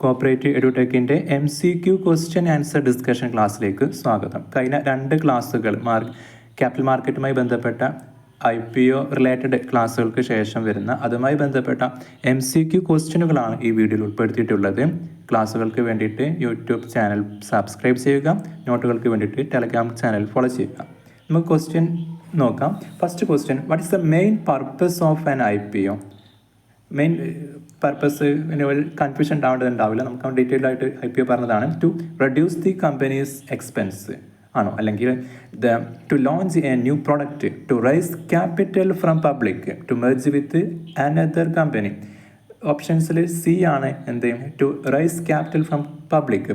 Cooperative എഡ്യൂടെക്കിൻ്റെ MCQ question answer discussion ക്ലാസ്സിലേക്ക് സ്വാഗതം. കഴിഞ്ഞ 2 ക്ലാസ്സുകൾ ക്യാപിറ്റൽ മാർക്കറ്റുമായി ബന്ധപ്പെട്ട IPO റിലേറ്റഡ് ക്ലാസ്സുകൾക്ക് ശേഷം വരുന്ന അതുമായി ബന്ധപ്പെട്ട MCQ ക്വസ്റ്റ്യനുകളാണ് ഈ വീഡിയോയിൽ ഉൾപ്പെടുത്തിയിട്ടുള്ളത്. ക്ലാസ്സുകൾക്ക് വേണ്ടിയിട്ട് യൂട്യൂബ് ചാനൽ സബ്സ്ക്രൈബ് ചെയ്യുക, നോട്ടുകൾക്ക് വേണ്ടിയിട്ട് ടെലഗ്രാം ചാനൽ ഫോളോ ചെയ്യുക. നമുക്ക് ക്വസ്റ്റ്യൻ നോക്കാം. First question, what is the main purpose of an IPO? Main purpose confusion ഉണ്ടാവില്ല. നമുക്ക് ഡീറ്റെയിൽ ആയിട്ട് IPO പറഞ്ഞതാണ്. To reduce the company's expense ആണോ, അല്ലെങ്കിൽ to launch a new product, to raise capital from public, to merge with another company. ഓപ്ഷൻസിൽ C ആണ് എന്ത്, to raise capital from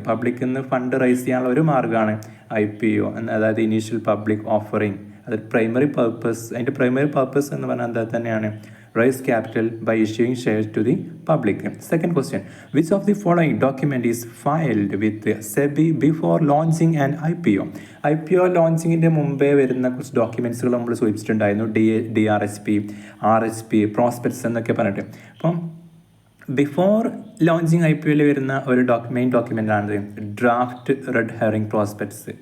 പബ്ലിക്കിൽ നിന്ന് ഫണ്ട് റൈസ് ചെയ്യാനുള്ള ഒരു മാർഗ്ഗമാണ് IPO, അതായത് ഇനീഷ്യൽ പബ്ലിക് ഓഫറിങ്. അത് പ്രൈമറി പർപ്പസ്, അതിൻ്റെ പ്രൈമറി പർപ്പസ് എന്ന് പറഞ്ഞാൽ എന്താ തന്നെയാണ്, raise capital by issuing shares to the public. Second question, which of the following document is filed with SEBI before launching an IPO? IPO ലോഞ്ചിങ്ങിൻ്റെ മുമ്പേ വരുന്ന കുറച്ച് ഡോക്യുമെൻറ്റ്സുകൾ നമ്മൾ സൂചിപ്പിച്ചിട്ടുണ്ടായിരുന്നു. DRHP, RHP, പ്രോസ്പെക്ട്സ് എന്നൊക്കെ പറഞ്ഞിട്ട്. അപ്പം ബിഫോർ ലോഞ്ചിങ് IPOയിൽ വരുന്ന ഒരു മെയിൻ ഡോക്യുമെൻ്റ് ആണ് ഡ്രാഫ്റ്റ് റെഡ് ഹെറിംഗ് പ്രോസ്പെക്ട്സ്.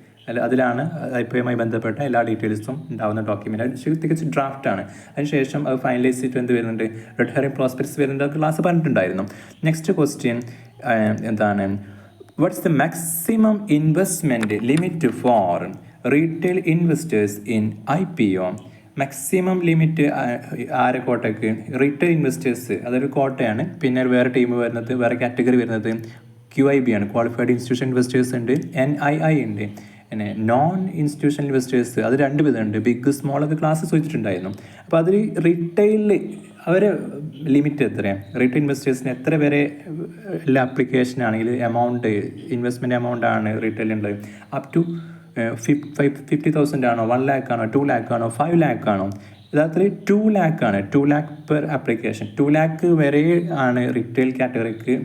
അതിലാണ് IPOയുമായി ബന്ധപ്പെട്ട എല്ലാ ഡീറ്റെയിൽസും ഉണ്ടാകുന്ന ഡോക്യുമെൻ്റ്. അത് തികച്ച് ഡ്രാഫ്റ്റാണ്. അതിനുശേഷം അത് ഫൈനലൈസ് ചെയ്തിട്ട് എന്ത് വരുന്നുണ്ട്, റെഡ് ഹെറിംഗ് പ്രോസ്പെക്ട്സ് വരുന്നുണ്ട്. ക്ലാസ് പറഞ്ഞിട്ടുണ്ടായിരുന്നു. നെക്സ്റ്റ് ക്വസ്റ്റ്യൻ എന്താണ്, what's the maximum investment limit for retail investors in IPO? Maximum limit ആരെ കോട്ടയ്ക്ക്, റീറ്റെയിൽ ഇൻവെസ്റ്റേഴ്സ്, അതൊരു കോട്ടയാണ്. പിന്നെ വേറെ ടീം വരുന്നത്, വേറെ കാറ്റഗറി വരുന്നത് QIB ആണ്, ക്വാളിഫൈഡ് ഇൻസ്റ്റിറ്റ്യൂഷൻ ഇൻവെസ്റ്റേഴ്സ് ഉണ്ട്. NII ഉണ്ട്. പിന്നെ നോൺ ഇൻസ്റ്റിറ്റ്യൂഷണൽ ഇൻവെസ്റ്റേഴ്സ്, അത് 2 വിധമുണ്ട്. ബിഗ് സ്മോൾ ഒക്കെ ക്ലാസ് ചോദിച്ചിട്ടുണ്ടായിരുന്നു. അപ്പോൾ അതിൽ റീറ്റെയിലിൽ അവർ ലിമിറ്റ് എത്രയാണ്, റീറ്റെയിൽ ഇൻവെസ്റ്റേഴ്സിന് എത്ര വരെ എല്ലാ ആപ്ലിക്കേഷനാണെങ്കിൽ എമൗണ്ട്, ഇൻവെസ്റ്റ്മെൻറ്റ് എമൗണ്ട് ആണ് റീറ്റെയിലുള്ളത്, അപ് ടു 50,000 ആണോ, 1 lakh ആണോ, 2 lakh ആണോ, 5 lakh ആണോ? യഥാർത്ഥത്തിൽ 2 lakh ആണ്. 2 lakh പെർ ആപ്ലിക്കേഷൻ. 2 lakh വരെ ആണ് റീറ്റെയിൽ കാറ്റഗറിക്ക്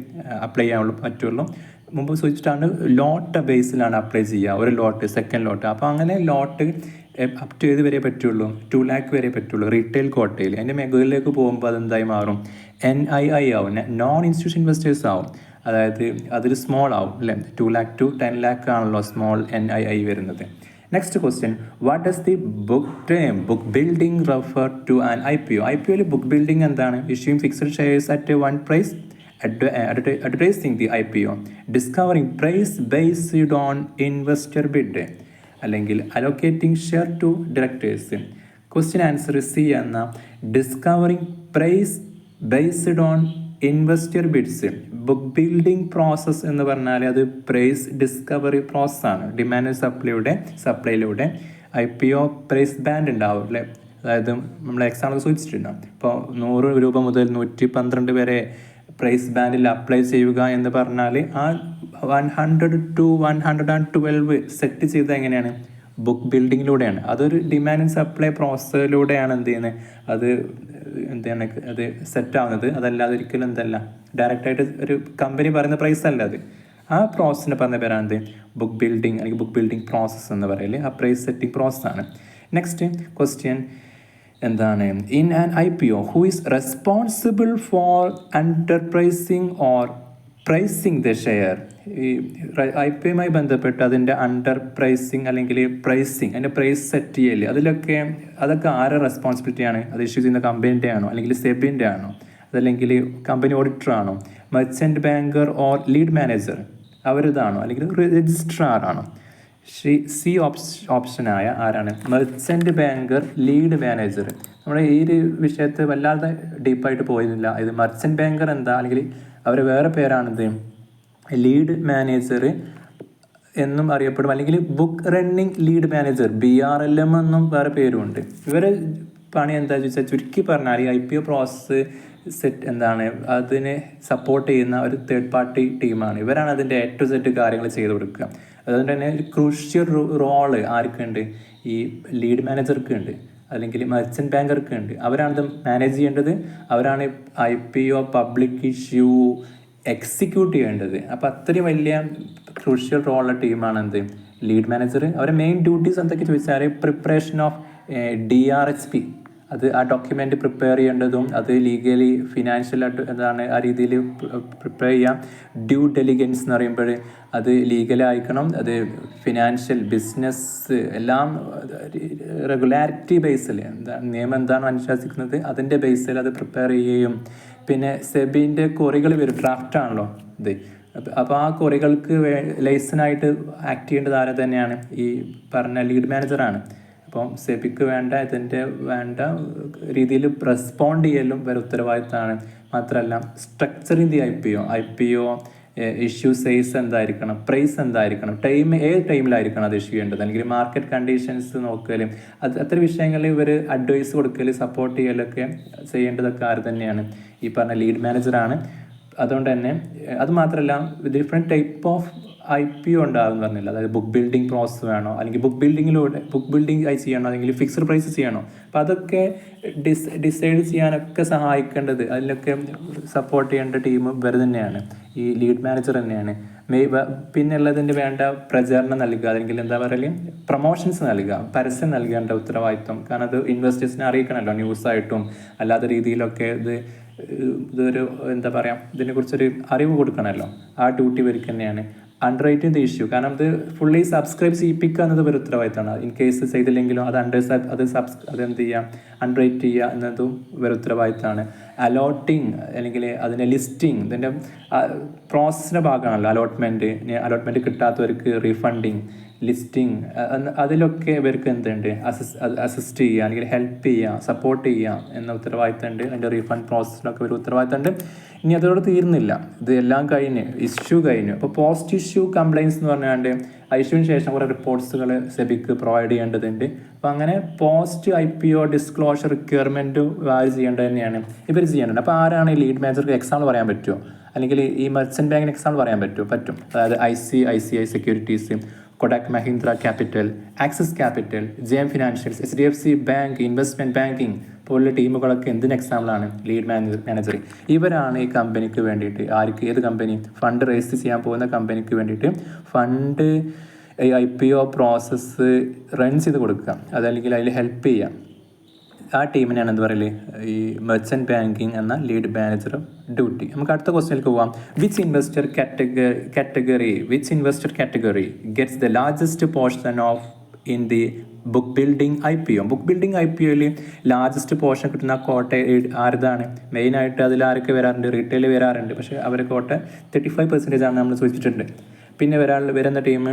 അപ്ലൈ ചെയ്യാൻ പറ്റുള്ളൂ. മുമ്പ് സൂചിച്ചിട്ടാണ് ലോട്ട് ബേസിലാണ് അപ്ലൈ ചെയ്യുക, ഒരു ലോട്ട്, സെക്കൻഡ് ലോട്ട്. അപ്പോൾ അങ്ങനെ ലോട്ട് അപ് ടു ഏത് വരെ പറ്റുള്ളൂ, 2 lakh വരെ പറ്റുള്ളൂ റീറ്റെയിൽ കോട്ടയിൽ. അതിൻ്റെ മുകളിലേക്ക് പോകുമ്പോൾ അതെന്തായി മാറും, NII ആവും, നോൺ ഇൻസ്റ്റിറ്റ്യൂഷൻ ഇൻവെസ്റ്റേഴ്സ് ആവും. അതായത് അതിൽ സ്മോൾ ആവും അല്ലേ. 2 lakh to 10 lakh ആണല്ലോ സ്മോൾ NII വരുന്നത്. Next question, what does the book building refer to an IPO? IPOയിൽ ബുക്ക് ബിൽഡിംഗ് എന്താണ്? Issuing fixed shares at one price, advertising the IPO, discovering price based on investor bid, അല്ലെങ്കിൽ allocating share to directors. Question answer C എന്ന discovering price based on investor bids. Book building process എന്ന് പറഞ്ഞാൽ അത് price discovery പ്രോസസ്സാണ്. Demand സപ്ലൈയിലൂടെ IPO price band ഉണ്ടാവും അല്ലേ. അതായത് നമ്മൾ എക്സാമ്പിൾ സൂചിച്ചിട്ടുണ്ടാവും. ഇപ്പോൾ 100 രൂപ മുതൽ 112 വരെ പ്രൈസ് ബാൻഡിൽ അപ്ലൈ ചെയ്യുക എന്ന് പറഞ്ഞാൽ ആ 100 to 112 സെറ്റ് ചെയ്ത് എങ്ങനെയാണ്, ബുക്ക് ബിൽഡിങ്ങിലൂടെയാണ്. അതൊരു ഡിമാൻഡ് സപ്ലൈ പ്രോസസ്സിലൂടെയാണ് എന്ത് ചെയ്യുന്നത്, എന്താണ് അത് സെറ്റ് ആവുന്നത്. അതല്ലാതെ ഒരിക്കലും എന്തല്ല ഡയറക്റ്റായിട്ട് ഒരു കമ്പനി പറയുന്ന പ്രൈസ് അല്ല അത്. ആ പ്രോസസ്സിന് പറഞ്ഞ പേരാണ് ബുക്ക് ബിൽഡിംഗ്, അല്ലെങ്കിൽ ബുക്ക് ബിൽഡിംഗ് പ്രോസസ്സ് എന്ന് പറയല്. ആ പ്രൈസ് സെറ്റിംഗ് പ്രോസസ്സാണ്. നെക്സ്റ്റ് ക്വസ്റ്റ്യൻ എന്താണ്, in an IPO who is responsible for underpricing or pricing the share? ഈ IPOയുമായി ബന്ധപ്പെട്ട് അതിൻ്റെ അണ്ടർ പ്രൈസിങ് അല്ലെങ്കിൽ പ്രൈസിങ്, അതിൻ്റെ പ്രൈസ് സെറ്റ് ചെയ്യല്, അതൊക്കെ ആരുടെ റെസ്പോൺസിബിലിറ്റിയാണ്? അത് ഇഷ്യൂ ചെയ്യുന്ന കമ്പനീൻ്റെ ആണോ, അല്ലെങ്കിൽ സെബിൻ്റെ ആണോ, അതല്ലെങ്കിൽ കമ്പനി ഓഡിറ്റർ ആണോ, merchant banker or lead manager അവരിതാണോ, അല്ലെങ്കിൽ രജിസ്ട്രാർ ആണോ? സി ഓപ്ഷനായ ആരാണ്, മെർച്ചൻ്റ് ബാങ്കർ, ലീഡ് മാനേജർ. നമ്മുടെ ഈ ഒരു വിഷയത്തെ വല്ലാതെ ഡീപ്പായിട്ട് പോയിരുന്നില്ല. ഇത് മെർച്ചൻ്റ് ബാങ്കർ എന്താ, അല്ലെങ്കിൽ അവരെ വേറെ പേരാണിത് ലീഡ് മാനേജർ എന്നും അറിയപ്പെടും, അല്ലെങ്കിൽ book running lead manager, BRLM എന്നും വേറെ പേരുമുണ്ട്. ഇവരെ പണി എന്താ ചോദിച്ചാൽ, ചുരുക്കി പറഞ്ഞാൽ ഈ IPO പ്രോസസ്സ് സെറ്റ് എന്താണ്, അതിനെ സപ്പോർട്ട് ചെയ്യുന്ന ഒരു തേർഡ് പാർട്ടി ടീമാണ്. ഇവരാണ് അതിൻ്റെ A to Z കാര്യങ്ങൾ ചെയ്ത് കൊടുക്കുക. അതുകൊണ്ട് തന്നെ ഒരു ക്രൂഷ്യൽ റോള് ആർക്കുണ്ട്, ഈ ലീഡ് മാനേജർക്ക് ഉണ്ട്, അല്ലെങ്കിൽ മെർച്ചൻ്റ് ബാങ്കർക്ക് ഉണ്ട്. അവരാണിത് മാനേജ് ചെയ്യേണ്ടത്. അവരാണ് IPO പബ്ലിക് ഇഷ്യൂ എക്സിക്യൂട്ട് ചെയ്യേണ്ടത്. അപ്പോൾ അത്രയും വലിയ ക്രൂഷ്യൽ റോളുള്ള ടീമാണ് എന്ത്, ലീഡ് മാനേജർ. അവരുടെ മെയിൻ ഡ്യൂട്ടീസ് എന്തൊക്കെ ചോദിച്ചാൽ, പ്രിപ്പറേഷൻ ഓഫ് DRHP, അത് ആ ഡോക്യുമെൻ്റ് പ്രിപ്പയർ ചെയ്യേണ്ടതും അത് ലീഗലി ഫിനാൻഷ്യലായിട്ട് എന്താണ് ആ രീതിയിൽ പ്രിപ്പയർ ചെയ്യാം. ഡ്യൂ ഡെലിഗൻസ് എന്ന് പറയുമ്പോൾ അത് ലീഗലായിരിക്കണം, അത് ഫിനാൻഷ്യൽ ബിസിനസ് എല്ലാം റെഗുലാരിറ്റി ബേസിൽ നിയമം എന്താണോ അനുശാസിക്കുന്നത് അതിൻ്റെ ബേസിൽ അത് പ്രിപ്പയർ ചെയ്യുകയും പിന്നെ സെബിൻ്റെ കുറികൾ വരും, ഡ്രാഫ്റ്റാണല്ലോ ഇത്. അപ്പോൾ ആ കുറികൾക്ക് ലൈസനായിട്ട് ആക്ട് ചെയ്യേണ്ടത് ആരെ തന്നെയാണ്? ഈ പറഞ്ഞ ലീഡ് മാനേജറാണ്. അപ്പം സെബിക്ക് ഇതിൻ്റെ വേണ്ട രീതിയിൽ റെസ്പോണ്ട് ചെയ്യലും വരെ ഉത്തരവാദിത്തമാണ്. മാത്രമല്ല structuring I P O issue size എന്തായിരിക്കണം, പ്രൈസ് എന്തായിരിക്കണം, ഏത് ടൈമിലായിരിക്കണം അത് ഇഷ്യൂ ചെയ്യേണ്ടത്, അല്ലെങ്കിൽ മാർക്കറ്റ് കണ്ടീഷൻസ് നോക്കലും അത്തരം വിഷയങ്ങളിൽ ഇവർ അഡ്വൈസ് കൊടുക്കൽ സപ്പോർട്ട് ചെയ്യലൊക്കെ ചെയ്യേണ്ടതൊക്കെ ആര് തന്നെയാണ്? ഈ പറഞ്ഞ ലീഡ് മാനേജറാണ്. അതുകൊണ്ട് തന്നെ അത് മാത്രമല്ല ഡിഫറെൻറ്റ് ടൈപ്പ് ഓഫ് IPO ഉണ്ടാകുമെന്ന് പറഞ്ഞില്ല. അതായത് ബുക്ക് ബിൽഡിംഗ് പ്രോസസ് വേണോ, അല്ലെങ്കിൽ ബുക്ക് ബിൽഡിംഗ് ആയി ചെയ്യണോ, അല്ലെങ്കിൽ ഫിക്സഡ് പ്രൈസ് ചെയ്യണോ, അപ്പോൾ അതൊക്കെ ഡിസൈഡ് ചെയ്യാനൊക്കെ സഹായിക്കേണ്ടത്, അതിലൊക്കെ സപ്പോർട്ട് ചെയ്യേണ്ട ടീം ഇവർ തന്നെയാണ്, ഈ ലീഡ് മാനേജർ തന്നെയാണ്. പിന്നെ ഉള്ളതിൻ്റെ വേണ്ട പ്രചരണം നൽകുക, അല്ലെങ്കിൽ എന്താ പറയല് പ്രൊമോഷൻസ് നൽകുക, പരസ്യം നൽകേണ്ട ഉത്തരവാദിത്വം. കാരണം അത് ഇൻവെസ്റ്റേഴ്സിനെ അറിയിക്കണമല്ലോ, ന്യൂസായിട്ടും അല്ലാത്ത രീതിയിലൊക്കെ ഇതൊരു എന്താ പറയുക, ഇതിനെക്കുറിച്ചൊരു അറിവ് കൊടുക്കണമല്ലോ, ആ ഡ്യൂട്ടി ഇവർക്ക് തന്നെയാണ്. അണ്ടർ റൈറ്റിംഗ് ദ ഇഷ്യൂ, കാരണം അത് ഫുള്ളി സബ്സ്ക്രൈബ് ചെയ്യിപ്പിക്കുക എന്നത് ഒരു ഉത്തരവാദിത്തമാണ്. ഇൻ കേസ് ചെയ്തില്ലെങ്കിലും അതെന്ത് ചെയ്യുക, അണ്ടർ റൈറ്റ് ചെയ്യുക എന്നതും ഒരു ഉത്തരവാദിത്തമാണ്. അലോട്ടിങ് അല്ലെങ്കിൽ അതിൻ്റെ ലിസ്റ്റിംഗ്, ഇതിൻ്റെ പ്രോസസ്സിൻ്റെ ഭാഗമാണല്ലോ അലോട്ട്മെൻറ്റ് കിട്ടാത്തവർക്ക് റീഫണ്ടിങ്, ലിസ്റ്റിംഗ്, അതിലൊക്കെ ഇവർക്ക് എന്തുണ്ട് അസിസ്റ്റ് ചെയ്യുക, അല്ലെങ്കിൽ ഹെൽപ്പ് ചെയ്യുക, സപ്പോർട്ട് ചെയ്യുക എന്ന ഉത്തരവാദിത്തമുണ്ട്. അതിൻ്റെ റീഫണ്ട് പ്രോസസ്സിലൊക്കെ ഒരു ഉത്തരവാദിത്തമുണ്ട്. ഇനി അതോടെ തീർന്നില്ല, ഇത് എല്ലാം ഇഷ്യൂ കഴിഞ്ഞു. അപ്പോൾ പോസ്റ്റ് ഇഷ്യൂ കംപ്ലയിൻസ് എന്ന് പറഞ്ഞാണ്ട് ഇഷ്യൂവിന് ശേഷം കുറേ റിപ്പോർട്ട്സുകൾ സെബിക്ക് പ്രൊവൈഡ് ചെയ്യേണ്ടതുണ്ട്. അപ്പോൾ അങ്ങനെ post IPO disclosure requirement value ചെയ്യേണ്ടത് തന്നെയാണ് ഇവർ ചെയ്യേണ്ടത്. അപ്പോൾ ആരാണ് ഈ ലീഡ് മാനേജർക്ക് എക്സാമ്പിൾ പറയാൻ പറ്റുമോ, അല്ലെങ്കിൽ ഈ മെർച്ചൻ്റ് ബാങ്കിന് എക്സാമ്പിൾ പറയാൻ പറ്റും. അതായത് ICICI securities, Kodak Mahindra capital, axis capital, JM financials, HDFC bank, investment banking പോലുള്ള ടീമുകളൊക്കെ എന്തിന് എക്സാമ്പിളാണ്? Lead manager. ഇവരാണ് ഈ കമ്പനിക്ക് വേണ്ടിയിട്ട്, ഏത് കമ്പനി ഫണ്ട് റേസ് ചെയ്യാൻ പോകുന്ന കമ്പനിക്ക് വേണ്ടിയിട്ട് ഫണ്ട് IPO പ്രോസസ്സ് റൺ ചെയ്ത് കൊടുക്കുക, അതല്ലെങ്കിൽ അതിൽ ഹെൽപ്പ് ചെയ്യുക. ആ ടീമിനാണ് എന്താ പറയല് ഈ മെർച്ചൻ്റ് ബാങ്കിങ് എന്ന ലീഡ് മാനേജർ ഡ്യൂട്ടി. നമുക്ക് അടുത്ത ക്വസ്റ്റ്യനിലേക്ക് പോവാം. Which investor category gets the largest portion of in the book building IPO? Book building IPOയിൽ ലാർജസ്റ്റ് പോർഷൻ കിട്ടുന്ന കോട്ട ആരതാണ്? മെയിനായിട്ട് അതിൽ ആരൊക്കെ വരാറുണ്ട്? റീറ്റെയിൽ വരാറുണ്ട്, പക്ഷേ അവരെ കോട്ട 35% ആണ് നമ്മൾ സൂചിച്ചിട്ടുണ്ട്. പിന്നെ വരുന്ന ടീം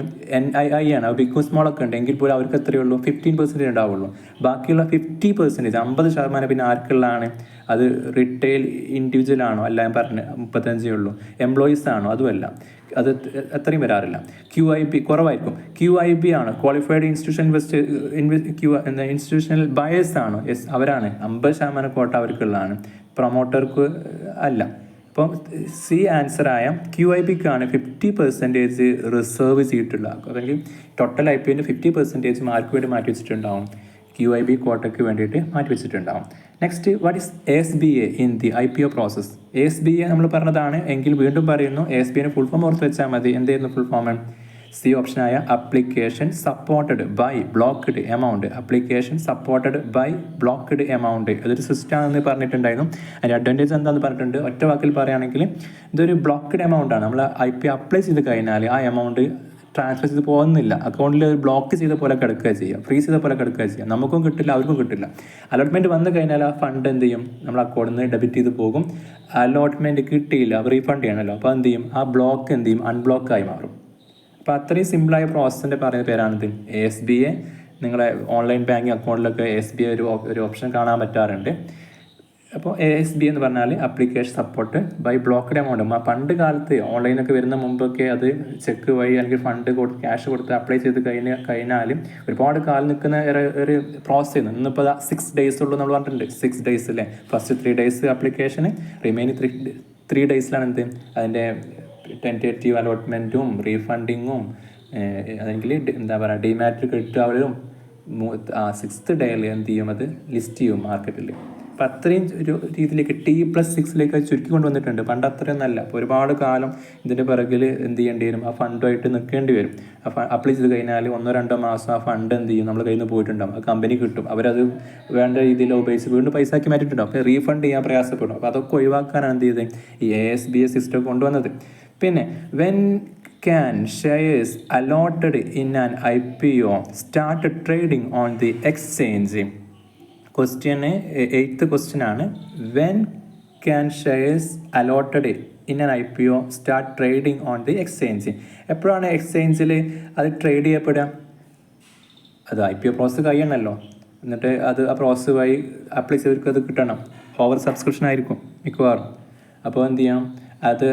NII ആണ്. ബിഗ് സ്മോളൊക്കെ ഉണ്ട്, എങ്കിൽ പോലും അവർക്ക് എത്രയേ ഉള്ളൂ? 15% ഉണ്ടാവുള്ളൂ. ബാക്കിയുള്ള 50%, 50% പിന്നെ ആർക്കുള്ളതാണ്? അത് റീറ്റെയിൽ ഇൻഡിവിജ്വൽ ആണോ? അല്ല, ഞാൻ പറഞ്ഞു 35 ഉള്ളൂ. എംപ്ലോയീസ് ആണോ? അതുമല്ല, അത് അത്രയും വരാറില്ല. QIB കുറവായിരിക്കും. QIB ആണ്, ക്വാളിഫൈഡ് ഇൻസ്റ്റിറ്റ്യൂഷണൽ ബയേഴ്സ് ആണോ? യെസ്, അവരാണ്. 50% കോട്ട അവർക്കുള്ളതാണ്, പ്രൊമോട്ടർക്ക് അല്ല. അപ്പം സി ആൻസറായ QIBക്കാണ് 50% റിസർവ് ചെയ്തിട്ടുള്ള, അല്ലെങ്കിൽ ടോട്ടൽ IPOൻ്റെ 50% മാർക്ക് വേണ്ടി മാറ്റി വെച്ചിട്ടുണ്ടാവും, QIB കോട്ടയ്ക്ക് വേണ്ടിയിട്ട് മാറ്റി വെച്ചിട്ടുണ്ടാവും. Next, what is ASBA in the IPO process? ASBA നമ്മൾ പറഞ്ഞതാണ്, എങ്കിൽ വീണ്ടും പറയുന്നു, ASBA ഫുൾ ഫോം ഓർത്ത് വെച്ചാൽ മതി. എന്തായിരുന്നു ഫുൾ ഫോം? സി ഓപ്ഷനായ application supported by blocked amount. Application supported by blocked amount. ഇതൊരു സിസ്റ്റമാണെന്ന് പറഞ്ഞിട്ടുണ്ടായിരുന്നു. അതിൻ്റെ അഡ്വാൻറ്റേജ് എന്താണെന്ന് പറഞ്ഞിട്ടുണ്ട്. ഒറ്റ വാക്കിൽ പറയുകയാണെങ്കിൽ ഇതൊരു ബ്ലോക്ക്ഡ് എമൗണ്ട് ആണ്. നമ്മൾ IPO അപ്ലൈ ചെയ്ത് കഴിഞ്ഞാൽ ആ എമൗണ്ട് ട്രാൻസ്ഫർ ചെയ്ത് പോകുന്നില്ല, അക്കൗണ്ടിൽ ബ്ലോക്ക് ചെയ്ത പോലെ കിടക്കുക ചെയ്യുക, ഫ്രീസ് ചെയ്ത പോലെ കിടക്കുക ചെയ്യുക. നമുക്കും കിട്ടില്ല, അവർക്കും കിട്ടില്ല. അലോട്ട്മെൻറ്റ് വന്നു കഴിഞ്ഞാൽ ആ ഫണ്ട് എന്ത് ചെയ്യും? നമ്മൾ അക്കൗണ്ടിൽ നിന്ന് ഡെബിറ്റ് ചെയ്ത് പോകും. അലോട്ട്മെൻറ്റ് കിട്ടിയില്ല, അത് റീഫണ്ട് ചെയ്യണമല്ലോ. അപ്പോൾ എന്ത് ചെയ്യും? ആ ബ്ലോക്ക് എന്ത് ചെയ്യും? അൺബ്ലോക്കായി മാറും. അപ്പോൾ അത്രയും സിമ്പിളായ പ്രോസസ്സിൻ്റെ പറയുന്ന പേരാണിത്. ASBA. നിങ്ങളെ ഓൺലൈൻ ബാങ്കിങ് അക്കൗണ്ടിലൊക്കെ ASBA ഒരു ഓപ്ഷൻ കാണാൻ പറ്റാറുണ്ട്. അപ്പോൾ ASBA എന്ന് പറഞ്ഞാൽ application support by blocked amount. പണ്ട് കാലത്ത് ഓൺലൈനൊക്കെ വരുന്ന മുമ്പൊക്കെ അത് ചെക്ക് വഴി അല്ലെങ്കിൽ ഫണ്ട് ക്യാഷ് കൊടുത്ത് അപ്ലൈ ചെയ്ത് കഴിഞ്ഞാൽ ഒരുപാട് കാലം നിൽക്കുന്ന ഒരു പ്രോസസ് ചെയ്യുന്നു. ഇന്നിപ്പോൾ 6 days ഉള്ളൂ നമ്മൾ പറഞ്ഞിട്ടുണ്ട്. 6 days അല്ലേ? ഫസ്റ്റ് 3 days ആപ്ലിക്കേഷന്, റിമൈനിങ് 3 daysലാണ് എന്ത് അതിൻ്റെ ടെൻറ്റേറ്റീവ് അലോട്ട്മെൻറ്റും റീഫണ്ടിങ്ങും, അല്ലെങ്കിൽ എന്താ പറയുക ഡിമാറ്റ് ക്രെഡിറ്റ് ആവലും 6th day എന്ത് ചെയ്യും? അത് ലിസ്റ്റ് ചെയ്യും മാർക്കറ്റിൽ. അപ്പോൾ അത്രയും ഒരു രീതിയിലേക്ക് T+6 ചുരുക്കി കൊണ്ടുവന്നിട്ടുണ്ട്. പണ്ട് അത്രയും നല്ല. അപ്പോൾ ഒരുപാട് കാലം ഇതിൻ്റെ പിറകിൽ എന്ത് ചെയ്യേണ്ടി വരും, ആ ഫണ്ടുമായിട്ട് നിൽക്കേണ്ടി വരും. അപ്ലൈ ചെയ്ത് കഴിഞ്ഞാൽ 1-2 മാസം ആ ഫണ്ട് എന്ത് ചെയ്യും, നമ്മൾ കയ്യിൽ നിന്ന് പോയിട്ടുണ്ടാകും. ആ കമ്പനി കിട്ടും, അവരത് വേണ്ട രീതിയിൽ ഉപയോഗിച്ച് വീണ്ടും പൈസ ആക്കി മാറ്റിയിട്ടുണ്ടാവും. അപ്പോൾ റീഫണ്ട് ചെയ്യാൻ പ്രയാസപ്പെടും. അപ്പോൾ അതൊക്കെ ഒഴിവാക്കാനാണ് എന്ത് ചെയ്തത്, ഈ ASBA സിസ്റ്റം കൊണ്ടുവന്നത്. പിന്നെ when can shares allotted in an IPO start trading on the exchange? Question 8th question ആണ്. When can shares allotted in an IPO start trading on the exchange? എപ്പോഴാണ് എക്സ്ചേഞ്ചിൽ അത് ട്രേഡ് ചെയ്യപ്പെടുക? അത് IPO പ്രോസസ്സ് കഴിയണമല്ലോ. എന്നിട്ട് അത് ആ പ്രോസസ്സ് വഴി apply ചെയ്തവർക്ക് അത് കിട്ടണം. ഓവർ സബ്സ്ക്രിപ്ഷൻ ആയിരിക്കും മിക്കവാറും. അപ്പോൾ എന്ത് ചെയ്യണം, അത്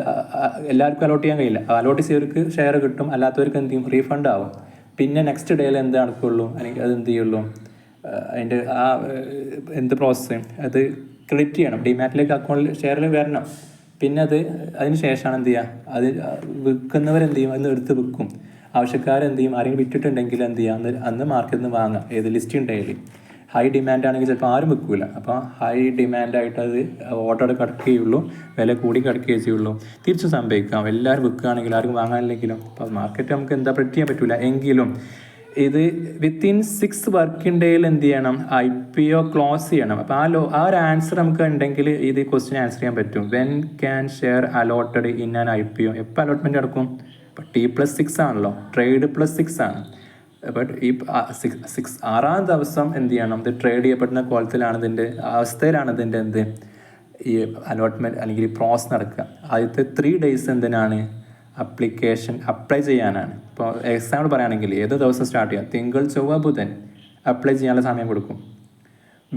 എല്ലാവർക്കും അലോട്ട് ചെയ്യാൻ കഴിയില്ല. അലോട്ട് ചെയ്തവർക്ക് ഷെയർ കിട്ടും, അല്ലാത്തവർക്ക് എന്ത് ചെയ്യും, റീഫണ്ട് ആവും. പിന്നെ നെക്സ്റ്റ് ഡേയിൽ എന്ത് നടക്കുള്ളൂ, അല്ലെങ്കിൽ അത് എന്ത് ചെയ്യുള്ളൂ, അതിൻ്റെ ആ എന്ത് പ്രോസസ്സ് അത് ക്രെഡിറ്റ് ചെയ്യണം, ഡിമാറ്റിലേക്ക് അക്കൗണ്ടിൽ ഷെയറിൽ വരണം. പിന്നെ അതിന് ശേഷമാണ് എന്ത് ചെയ്യുക, അത് വിൽക്കുന്നവരെന്ത് ചെയ്യും, അതിന് എടുത്ത് വിൽക്കും. ആവശ്യക്കാരെന്ത് ചെയ്യും, ആരെങ്കിലും വിറ്റിട്ടുണ്ടെങ്കിൽ എന്ത് ചെയ്യുക, അന്ന് മാർക്കറ്റിൽ നിന്ന് വാങ്ങാം. ഏത് ലിസ്റ്റ് ഉണ്ടെങ്കിൽ ഹൈ ഡിമാൻഡ് ആണെങ്കിൽ ചിലപ്പോൾ ആരും വിൽക്കില്ല. അപ്പോൾ ഹൈ ഡിമാൻഡായിട്ട് അത് ഓർഡർ കിടക്കുകയുള്ളൂ, വില കൂടി കിടക്കുകയേ ചെയ്യുള്ളൂ. തിരിച്ച് സംഭവിക്കാം, എല്ലാവരും വിൽക്കുകയാണെങ്കിൽ ആർക്കും വാങ്ങാനില്ലെങ്കിലും. അപ്പോൾ മാർക്കറ്റ് നമുക്ക് എന്താ പ്രെഡിക്റ്റ് ചെയ്യാൻ പറ്റില്ല. എങ്കിലും ഇത് വിത്തിൻ 6 വർക്കിംഗ് ഡേയിൽ എന്ത് ചെയ്യണം, IPO ക്ലോസ് ചെയ്യണം. അപ്പോൾ ആ ഒരു ആൻസർ നമുക്ക് ഉണ്ടെങ്കിൽ ഇത് ക്വസ്റ്റ്യൻ ആൻസർ ചെയ്യാൻ പറ്റും. When can share allotted in an IPO? എപ്പോൾ അലോട്ട്മെൻറ്റ് നടക്കും? ഇപ്പോൾ T+6 ആണല്ലോ, ട്രേഡ് +6 ആണ്. ബട്ട് ഈ 6-ആം ദിവസം എന്ത് ചെയ്യണം, ഇത് ട്രേഡ് ചെയ്യപ്പെടുന്ന കോലത്തിലാണ്, ഇതിൻ്റെ അവസ്ഥയിലാണ് ഇതിൻ്റെ എന്ത് ഈ അലോട്ട്മെൻറ്റ് അല്ലെങ്കിൽ ഈ പ്രോസസ് നടക്കുക. ആദ്യത്തെ 3 days എന്തിനാണ്, അപ്ലിക്കേഷൻ അപ്ലൈ ചെയ്യാനാണ്. ഇപ്പോൾ എക്സാമ്പിൾ പറയുകയാണെങ്കിൽ ഏത് ദിവസം സ്റ്റാർട്ട് ചെയ്യാം, തിങ്കൾ ചൊവ്വ ബുധൻ അപ്ലൈ ചെയ്യാനുള്ള സമയം കൊടുക്കും.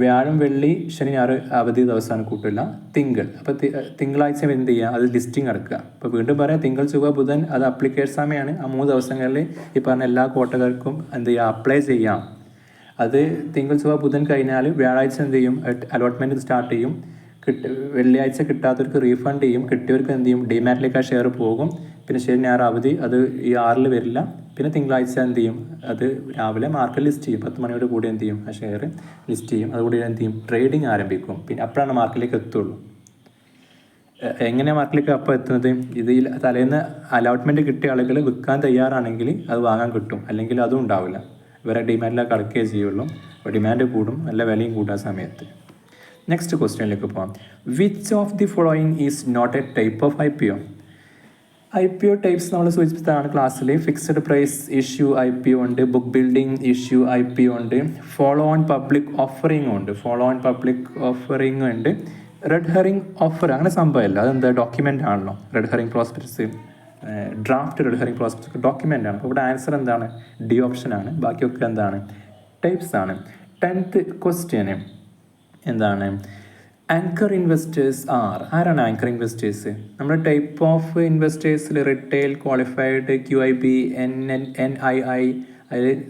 വ്യാഴം വെള്ളി ശനി ഞായർ അവധി ദിവസമാണ് കൂട്ടില്ല, തിങ്കൾ. അപ്പോൾ തിങ്കളാഴ്ച എന്ത് ചെയ്യുക, അത് ലിസ്റ്റിംഗ് നടക്കുക. അപ്പോൾ വീണ്ടും പറയാം, തിങ്കൾ ചൊവ്വ ബുധൻ അത് അപ്ലിക്കേഷൻ സമയമാണ്. ആ 3 ദിവസങ്ങളിൽ ഈ പറഞ്ഞ എല്ലാ കോട്ടകൾക്കും എന്ത് ചെയ്യുക, അപ്ലൈ ചെയ്യാം. അത് തിങ്കൾ ചൊവ്വ ബുധൻ കഴിഞ്ഞാൽ വ്യാഴാഴ്ച എന്ത് ചെയ്യും, അലോട്ട്മെൻറ്റ് സ്റ്റാർട്ട് ചെയ്യും. വെള്ളിയാഴ്ച കിട്ടാത്തവർക്ക് റീഫണ്ട് ചെയ്യും, കിട്ടിയവർക്ക് എന്ത് ചെയ്യും, ഡിമാറ്റിലേക്ക് ആ ഷെയർ പോകും. പിന്നെ ശനി ഞായർ അവധി, അത് ഈ 6 വരില്ല. പിന്നെ തിങ്കളാഴ്ച എന്ത് ചെയ്യും, അത് രാവിലെ മാർക്കറ്റ് ലിസ്റ്റ് ചെയ്യും. 10 മണിയോട് കൂടി എന്ത് ചെയ്യും, ആ ഷെയർ ലിസ്റ്റ് ചെയ്യും. അതുകൂടി എന്ത് ചെയ്യും, ട്രേഡിങ് ആരംഭിക്കും. പിന്നെ അപ്പോഴാണ് മാർക്കറ്റിലേക്ക് എത്തുള്ളൂ. എങ്ങനെയാണ് മാർക്കറ്റിലേക്ക് അപ്പോൾ എത്തുന്നത്, ഇതിൽ തലേന്ന് അലോട്ട്മെൻറ്റ് കിട്ടിയ ആളുകൾ വിൽക്കാൻ തയ്യാറാണെങ്കിൽ അത് വാങ്ങാൻ കിട്ടും, അല്ലെങ്കിൽ അതും ഉണ്ടാവില്ല. ഇവരെ ഡിമാൻഡിലേക്ക് അടക്കുകയേ ചെയ്യുള്ളൂ. അപ്പോൾ ഡിമാൻഡ് കൂടും, നല്ല വിലയും കൂട്ടാൻ സമയത്ത്. നെക്സ്റ്റ് ക്വസ്റ്റ്യനിലേക്ക് പോകാം. Which of the following is not a type of IPO? IPO types നമ്മൾ സൂചിപ്പിച്ചതാണ് ക്ലാസ്സിൽ. ഫിക്സഡ് പ്രൈസ് ഇഷ്യൂ IPO ഉണ്ട്, ബുക്ക് ബിൽഡിംഗ് ഇഷ്യൂ IPO ഉണ്ട്, ഫോളോ ഓൺ പബ്ലിക് ഓഫറിംഗ് ഉണ്ട്, ഉണ്ട്, റെഡ് ഹെറിംഗ് ഓഫർ. അങ്ങനെ സംഭവമല്ല, അതെന്താ, ഡോക്യുമെൻ്റ് ആണല്ലോ. Red herring prospectus, draft red herring prospectus document ആണ്. അപ്പോൾ ഇവിടെ ആൻസർ എന്താണ്, ഡി ഓപ്ഷൻ ആണ്. ബാക്കിയൊക്കെ എന്താണ്, ടൈപ്സ് ആണ്. 10th ക്വസ്റ്റ്യന് എന്താണ്, ആങ്കർ ഇൻവെസ്റ്റേഴ്സ് ആരാണ് ആങ്കർ ഇൻവെസ്റ്റേഴ്സ്? നമ്മുടെ ടൈപ്പ് ഓഫ് ഇൻവെസ്റ്റേഴ്സിൽ റിട്ടെയിൽ, ക്വാളിഫൈഡ്, QIB, NII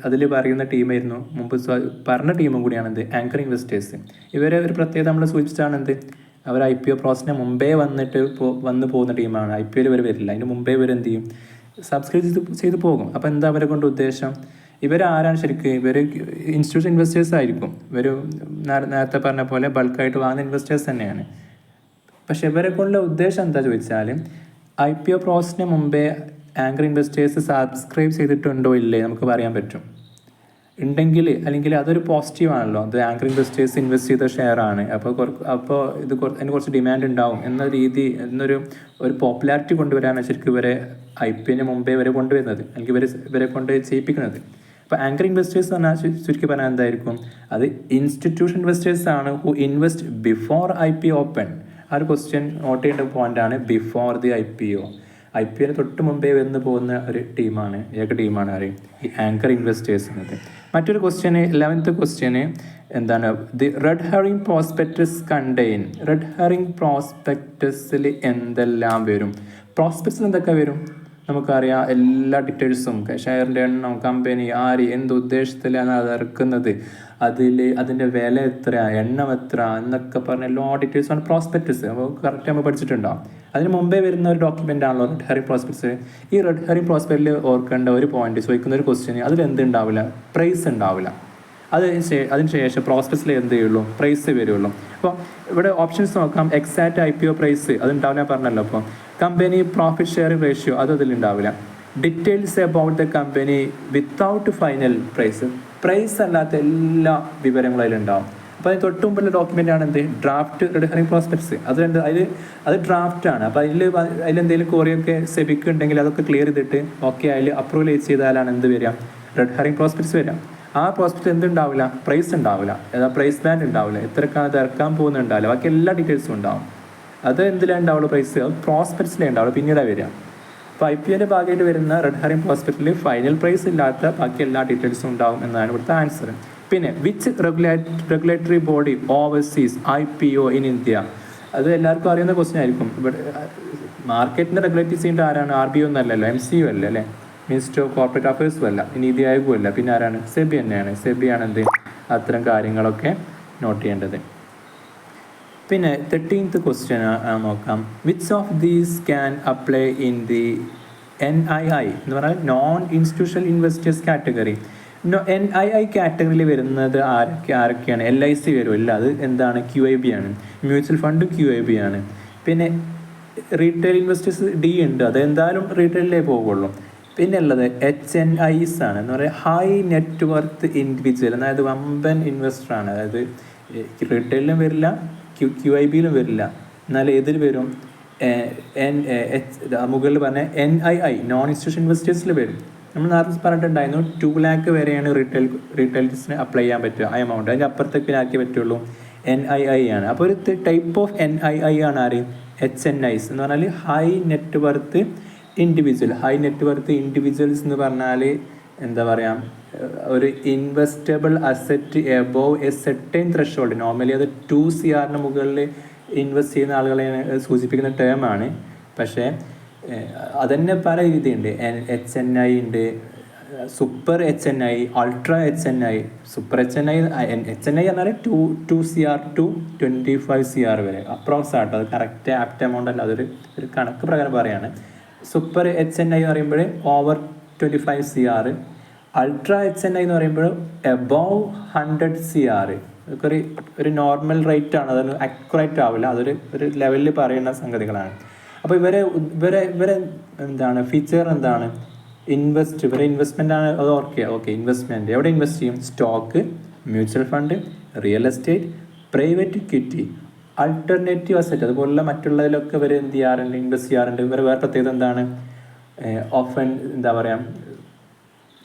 അതിൽ പറയുന്ന ടീമായിരുന്നു മുമ്പ് പറഞ്ഞ ടീമും കൂടിയാണ് എന്ത്, ആങ്കർ ഇൻവെസ്റ്റേഴ്സ്. ഇവരെ ഒരു പ്രത്യേകത നമ്മൾ സൂചിപ്പിച്ചാണ് എന്ത്, അവർ IPO പ്രോസസ്സിന് മുമ്പേ വന്ന് പോകുന്ന ടീമാണ്. IPOയിൽ ഇവർ വരില്ല, അതിന് മുമ്പേ ഇവർ എന്ത് ചെയ്യും, സബ്സ്ക്രൈബ് ചെയ്ത് പോകും. അപ്പോൾ എന്താ അവരെ കൊണ്ട് ഉദ്ദേശം, ഇവരാരാണ് ശരിക്കും, ഇവർ ഇൻസ്റ്റിറ്റ്യൂഷൻ ഇൻവെസ്റ്റേഴ്സ് ആയിരിക്കും. ഇവർ നേരത്തെ പറഞ്ഞ പോലെ ബൾക്കായിട്ട് വാങ്ങുന്ന ഇൻവെസ്റ്റേഴ്സ് തന്നെയാണ്. പക്ഷെ ഇവരെ കൊണ്ടുള്ള ഉദ്ദേശം എന്താ ചോദിച്ചാൽ, IPO പ്രോസസ്സിന് മുമ്പേ ആങ്കർ ഇൻവെസ്റ്റേഴ്സ് സബ്സ്ക്രൈബ് ചെയ്തിട്ടുണ്ടോ ഇല്ലേ നമുക്ക് പറയാൻ പറ്റും. ഉണ്ടെങ്കിൽ അല്ലെങ്കിൽ അതൊരു പോസിറ്റീവാണല്ലോ, അത് ആങ്കർ ഇൻവെസ്റ്റേഴ്സ് ഇൻവെസ്റ്റ് ചെയ്ത ഷെയർ ആണ്. അപ്പോൾ അതിന് കുറച്ച് ഡിമാൻഡ് ഉണ്ടാവും എന്ന രീതി, എന്നൊരു പോപ്പുലാരിറ്റി കൊണ്ടുവരാനാണ് ശരിക്കും ഇവരെ IPOന് മുമ്പേ ഇവരെ കൊണ്ടുവരുന്നത്, അല്ലെങ്കിൽ ഇവരെ കൊണ്ട് ചെയ്യിപ്പിക്കുന്നത്. അപ്പോൾ ആങ്കർ ഇൻവെസ്റ്റേഴ്സ് എന്ന് പറഞ്ഞാൽ ചുരുക്കി പറഞ്ഞാൽ എന്തായിരിക്കും, അത് ഇൻസ്റ്റിറ്റ്യൂഷൻ ഇൻവെസ്റ്റേഴ്സ് ആണ് who invest before IPO open. ആ ഒരു ക്വസ്റ്റ്യൻ നോട്ട് ചെയ്യേണ്ട പോയിൻ്റാണ്, ബിഫോർ ദി IPO. IPOന് തൊട്ട് മുമ്പേ വന്ന് പോകുന്ന ഒരു ടീമാണ്, അറിയും ഈ ആങ്കർ ഇൻവെസ്റ്റേഴ്സ് എന്നത്. മറ്റൊരു ക്വസ്റ്റ്യന് 11th ക്വസ്റ്റ്യന് എന്താണ്, the red herring prospectus contain. Red herring പ്രോസ്പെക്ടസിൽ എന്തെല്ലാം വരും? പ്രോസ്പെക്ടസിൽ എന്തൊക്കെ വരും നമുക്കറിയാം. എല്ലാ ഡീറ്റെയിൽസും, ഷെയറിൻ്റെ എണ്ണം, കമ്പനി ആര്, എന്ത് ഉദ്ദേശത്തിലാണ് അത് ഇറക്കുന്നത്, അതിൻ്റെ വില എത്ര, എണ്ണം എത്ര എന്നൊക്കെ പറഞ്ഞ എല്ലാ ഡീറ്റെയിൽസാണ് പ്രോസ്പെക്ടസ്. അപ്പോൾ കറക്റ്റ് നമ്മൾ പഠിച്ചിട്ടുണ്ടാവും. അതിന് മുമ്പേ വരുന്ന ഒരു ഡോക്യുമെൻ്റ് ആണല്ലോ റെഡ് ഹെറിംഗ് പ്രോസ്പെക്ടസ്. ഈ റെഡ് ഹെറിംഗ് പ്രോസ്പെക്റ്റിൽ ഓർക്കേണ്ട ഒരു പോയിന്റ്, ചോദിക്കുന്ന ഒരു ക്വസ്റ്റ്യൻ, അതിൽ എന്തുണ്ടാവില്ല, പ്രൈസ് ഉണ്ടാവില്ല. അതിന് ശേഷം പ്രോസ്പെക്ടസിൽ എന്ത് ചെയ്യുള്ളൂ, പ്രൈസ് വരുള്ളൂ. അപ്പോൾ ഇവിടെ ഓപ്ഷൻസ് നോക്കാം. എക്സാക്റ്റ് IPO പ്രൈസ് അതുണ്ടാവില്ല പറഞ്ഞല്ലോ. അപ്പോൾ കമ്പനി പ്രോഫിറ്റ് ഷെയറിംഗ് റേഷ്യോ അതിലുണ്ടാവില്ല. Details about the company without final price, price അല്ലാത്ത എല്ലാ വിവരങ്ങളും അതിലുണ്ടാവും. അപ്പോൾ അതിന് തൊട്ട് മുമ്പുള്ള ഡോക്യുമെൻ്റ് ആണ് എന്ത്, ഡ്രാഫ്റ്റ് റെഡ് ഹെറിംഗ് പ്രോസ്പെക്ട്സ്. അത് ഡ്രാഫ്റ്റാണ്. അപ്പോൾ അതിലെന്തെങ്കിലും കോറിയൊക്കെ സെബിക്ക് ഉണ്ടെങ്കിൽ അതൊക്കെ ക്ലിയർ ചെയ്തിട്ട് ഓക്കെ അതിൽ അപ്രൂവൽ ചെയ്താലാണ് എന്ത് വരിക, റെഡ് ഹെറിംഗ് പ്രോസ്പെക്ട്സ് വരിക. ആ പ്രോസ്പെക്ട് എന്തുണ്ടാവില്ല, പ്രൈസ് ഉണ്ടാവില്ല, പ്രൈസ് ബാൻഡ് ഉണ്ടാവില്ല, എത്രക്കാണ് അത് ഇറക്കാൻ പോകുന്നുണ്ടാവില്ല, ബാക്കി എല്ലാ ഡീറ്റെയിൽസും ഉണ്ടാവും. അത് എന്തിലാണ് ഉണ്ടാവുള്ളൂ, പ്രൈസ് അത് പ്രോസ്പെക്ട്സിലേ ഉണ്ടാവുള്ളൂ, പിന്നീടാണ് വരിക. അപ്പോൾ IPOൻ്റെ ഭാഗമായിട്ട് വരുന്ന റെഡ് ഹെറിംഗ് പ്രോസ്പെക്റ്റിൽ ഫൈനൽ പ്രൈസ് ഇല്ലാത്ത ബാക്കി എല്ലാ ഡീറ്റെയിൽസും ഉണ്ടാവും എന്നാണ് ഇവിടുത്തെ ആൻസർ. പിന്നെ which regulatory body overseas IPO in India, അത് എല്ലാവർക്കും അറിയുന്ന ക്വസ്റ്റ്യൻ ആയിരിക്കും. ഇവിടെ മാർക്കറ്റിൻ്റെ റെഗുലേറ്റ് ചെയ്യേണ്ട ആരാണ്, RBI ഒന്നല്ലല്ലോ, MCU അല്ലേ അല്ലേ, മിനിസ്റ്റർ ഓഫ് കോർപ്പറേറ്റ് അഫയേഴ്സും അല്ല, നീതി ആയോഗും അല്ല, പിന്നെ ആരാണ്, സെബി തന്നെയാണ്. സെബിയാണ് എന്ത് അത്തരം കാര്യങ്ങളൊക്കെ നോട്ട് ചെയ്യേണ്ടത്. പിന്നെ 13th ക്വസ്റ്റ്യൻ നോക്കാം. Which of these can apply in the NII എന്ന് പറഞ്ഞാൽ non institutional investors category. NII കാറ്റഗറിയിൽ വരുന്നത് ആരൊക്കെയാണ്, LIC വരുമല്ല, അത് എന്താണ്, QIB ആണ്. മ്യൂച്വൽ ഫണ്ടും QIB ആണ്. പിന്നെ റീറ്റെയിൽ ഇൻവെസ്റ്റേഴ്സ് D ഉണ്ട്, അത് എന്തായാലും റീറ്റെയിലേ പോകുള്ളൂ. പിന്നെ ഉള്ളത് HNIs ആണ്, എന്ന് പറയുക ഹൈ നെറ്റ് വർത്ത് ഇൻഡിവിജ്വൽ, അതായത് വമ്പൻ ഇൻവെസ്റ്ററാണ്. അതായത് റീറ്റെയിലും വരില്ല, QIBയിലും വരില്ല, എന്നാൽ ഏതിൽ വരും, മുകളിൽ പറഞ്ഞ NII നോൺ ഇൻസ്റ്റിറ്റ്യൂഷൻ ഇൻവെസ്റ്റേഴ്സിൽ വരും. നമ്മൾ നേരത്തെ പറഞ്ഞിട്ടുണ്ടായിരുന്നു 2 lakh വരെയാണ് റീറ്റെയിൽസിന് അപ്ലൈ ചെയ്യാൻ പറ്റുക ആ എമൗണ്ട്, അതിൻ്റെ അപ്പുറത്തേക്ക് ആക്കിയേ പറ്റുള്ളൂ. NII ആണ്. അപ്പോൾ ഒരു ടൈപ്പ് ഓഫ് NII ആണ് ആര്, HNIs എന്ന് പറഞ്ഞാൽ high net worth individual. High net worth individuals എന്ന് പറഞ്ഞാൽ എന്താ പറയുക, ഒരു investable asset above A certain threshold, normally അത് 2 CR മുകളിൽ ഇൻവെസ്റ്റ് ചെയ്യുന്ന ആളുകളെ സൂചിപ്പിക്കുന്ന ടേമാണ്. പക്ഷേ അതന്നെ പല രീതിയുണ്ട്. HNI ഉണ്ട്, super HNI, ultra HNI. Super HNI പറഞ്ഞാൽ 2 CR to 25 CR വരെ അപ്രോക്സ് ആട്ടോ, അത് കറക്റ്റ് ആപ്റ്റ് എമൗണ്ട് അല്ല, അതൊരു കണക്ക് പ്രകാരം പറയാണ്. സൂപ്പർ HNI എന്ന് പറയുമ്പോൾ ഓവർ 25 CR. അൾട്രാ HNI എന്ന് പറയുമ്പോൾ എബോവ് 100 CR. അതൊക്കെ ഒരു നോർമൽ റേറ്റ് ആണ്, അതൊരു അക്യുറേറ്റ് ആവില്ല, അതൊരു ലെവലിൽ പറയുന്ന സംഗതികളാണ്. അപ്പോൾ ഇവരെ എന്താണ് ഫീച്ചർ, എന്താണ് ഇവരെ ഇൻവെസ്റ്റ്മെൻ്റ് ആണ്, അത് ഓക്കെ ഇൻവെസ്റ്റ്മെൻറ്റ് എവിടെ ഇൻവെസ്റ്റ് ചെയ്യും, stock, mutual fund, real estate, private equity, alternative asset, അതുപോലുള്ള മറ്റുള്ളതിലൊക്കെ ഇവർ എന്ത് ചെയ്യാറുണ്ട്, ഇൻവെസ്റ്റ് ചെയ്യാറുണ്ട്. ഇവർ വേറെ പ്രത്യേകത എന്താണ്, ഓഫൻ എന്താ പറയുക,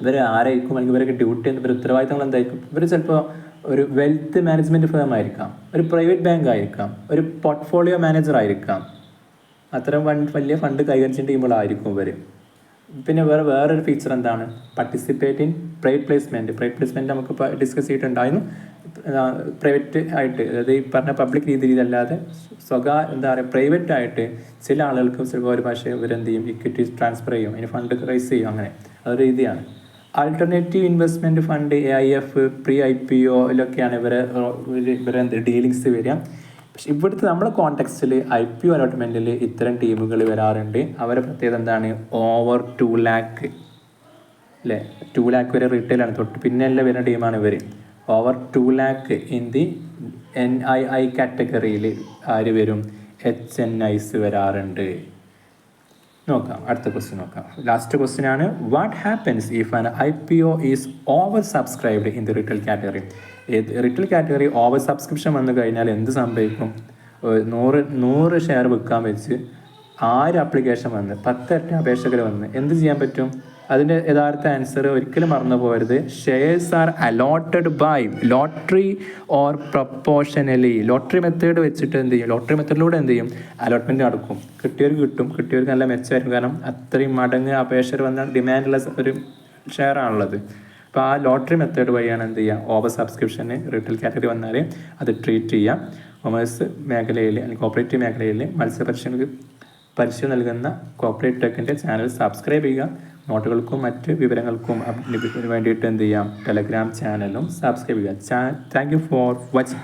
ഇവർ ആരായിരിക്കും, അല്ലെങ്കിൽ ഇവരൊക്കെ ഡ്യൂട്ടി, ഇവർ ഉത്തരവാദിത്തങ്ങൾ എന്തായിരിക്കും, ഇവർ ചിലപ്പോൾ ഒരു വെൽത്ത് മാനേജ്മെൻറ്റ് ഫേം ആയിരിക്കാം, ഒരു പ്രൈവറ്റ് ബാങ്ക് ആയിരിക്കാം, ഒരു പോർട്ട്ഫോളിയോ മാനേജർ ആയിരിക്കാം, അത്തരം വലിയ ഫണ്ട് കൈകാര്യം ചെയ്യുമ്പോഴായിരിക്കും ഇവർ. പിന്നെ വേറൊരു ഫീച്ചർ എന്താണ്, പാർട്ടിസിപ്പേറ്റ് ഇൻ പ്രൈവറ്റ് പ്ലേസ്മെൻറ്റ് നമുക്ക് ഡിസ്കസ് ചെയ്തിട്ടുണ്ടായിരുന്നു. പ്രൈവറ്റ് ആയിട്ട്, അതായത് ഈ പറഞ്ഞ പബ്ലിക് രീതിയിലല്ലാതെ എന്താ പറയുക, പ്രൈവറ്റ് ആയിട്ട് ചില ആളുകൾക്ക് ചിലപ്പോൾ ഒരു പക്ഷേ ഇവരെന്ത് ചെയ്യും, ഇക്വിറ്റി ട്രാൻസ്ഫർ ചെയ്യും, അതിന് ഫണ്ട് റൈസ് ചെയ്യും, അങ്ങനെ അതൊരു രീതിയാണ്. Alternative investment fund, AIF, pre IPOയിലൊക്കെയാണ് ഇവരെ ഡീലിങ്സ് വരിക. പക്ഷെ ഇവിടുത്തെ നമ്മുടെ കോണ്ടെക്സ്റ്റിൽ IPO അലോട്ട്മെൻറ്റിൽ ഇത്തരം ടീമുകൾ വരാറുണ്ട്. അവരെ പ്രത്യേകത എന്താണ്, ഓവർ 2 lakh അല്ലേ, 2 lakh വരെ റീറ്റെയിലാണ്, തൊട്ട് പിന്നെ എല്ലാം വരുന്ന ടീമാണ് ഇവർ. Over 2 lakh in the NII കാറ്റഗറിയിൽ ആര് വരും, HNIs വരാറുണ്ട്. നോക്കാം, അടുത്ത ക്വസ്റ്റ്യൻ നോക്കാം. ലാസ്റ്റ് ക്വസ്റ്റ്യൻ ആണ്, what happens if an IPO is over subscribed in the retail category. Retail category over subscription വന്നു കഴിഞ്ഞാൽ എന്ത് സംഭവിക്കും, 100 ഷെയർ വിൽക്കാൻ വെച്ച് 6 ആപ്ലിക്കേഷൻ വന്ന് 10 അപേക്ഷകർ വന്ന് എന്ത് ചെയ്യാൻ പറ്റും? അതിൻ്റെ യഥാർത്ഥ ആൻസർ ഒരിക്കലും മറന്നു പോകരുത്. Shares are allotted by lottery or proportionally. Lottery method വെച്ചിട്ട് എന്ത് ചെയ്യും, ലോട്ടറി മെത്തേഡിലൂടെ എന്ത് ചെയ്യും, അലോട്ട്മെൻറ്റ് നടക്കും. കിട്ടിയവർക്ക് കിട്ടും, കിട്ടിയവർക്ക് നല്ല മെച്ചമായിരിക്കും. കാരണം അത്രയും മടങ്ങ് അപേക്ഷകർ വന്ന ഡിമാൻഡുള്ള ഒരു ഷെയർ ആണുള്ളത്. അപ്പോൾ ആ ലോട്ടറി മെത്തേഡ് വഴിയാണ് എന്ത് ചെയ്യുക, ഓവർ സബ്സ്ക്രിപ്ഷന് റിറ്റെയിൽ കാറ്റഗറി വന്നാൽ അത് ട്രീറ്റ് ചെയ്യാം. കൊമേഴ്സ് മേഖലയിൽ അല്ലെങ്കിൽ കോപ്പറേറ്റീവ് മേഖലയിൽ പരിശീലനം നൽകുന്ന കോപ്പറേറ്റ് ടെക്കിൻ്റെ ചാനൽ സബ്സ്ക്രൈബ് ചെയ്യുക. നോട്ടുകൾക്കും മറ്റ് വിവരങ്ങൾക്കും വേണ്ടിയിട്ട് എന്ത് ചെയ്യാം, ടെലഗ്രാം ചാനലും സബ്സ്ക്രൈബ് ചെയ്യുക. Thank you for watching.